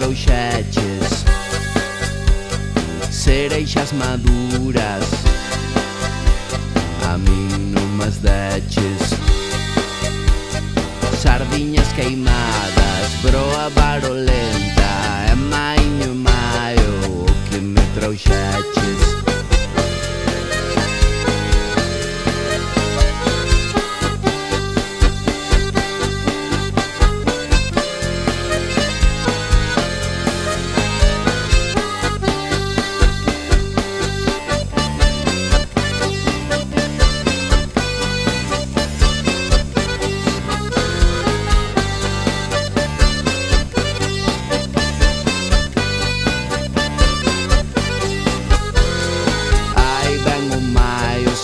trouxeches cereixas maduras, a min non mas deches. Sardiñas queimadas, broa barolenta, e maiño maio o que me trouxeches.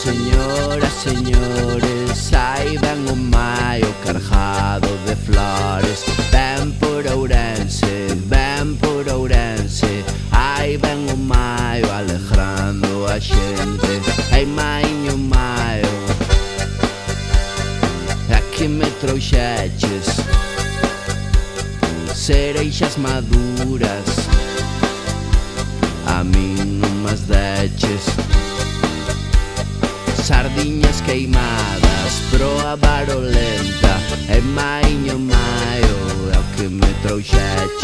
Señoras, señores, aí ven o maio cargado de flores. Ven por Ourense, aí ven o maio alegrando a xente. Ei, maiño maio, aquí me trouxeches cereixas maduras, a min non mas deches. Sardiñas queimadas, proa barolenta, e maiño maio é o que me trouxeches.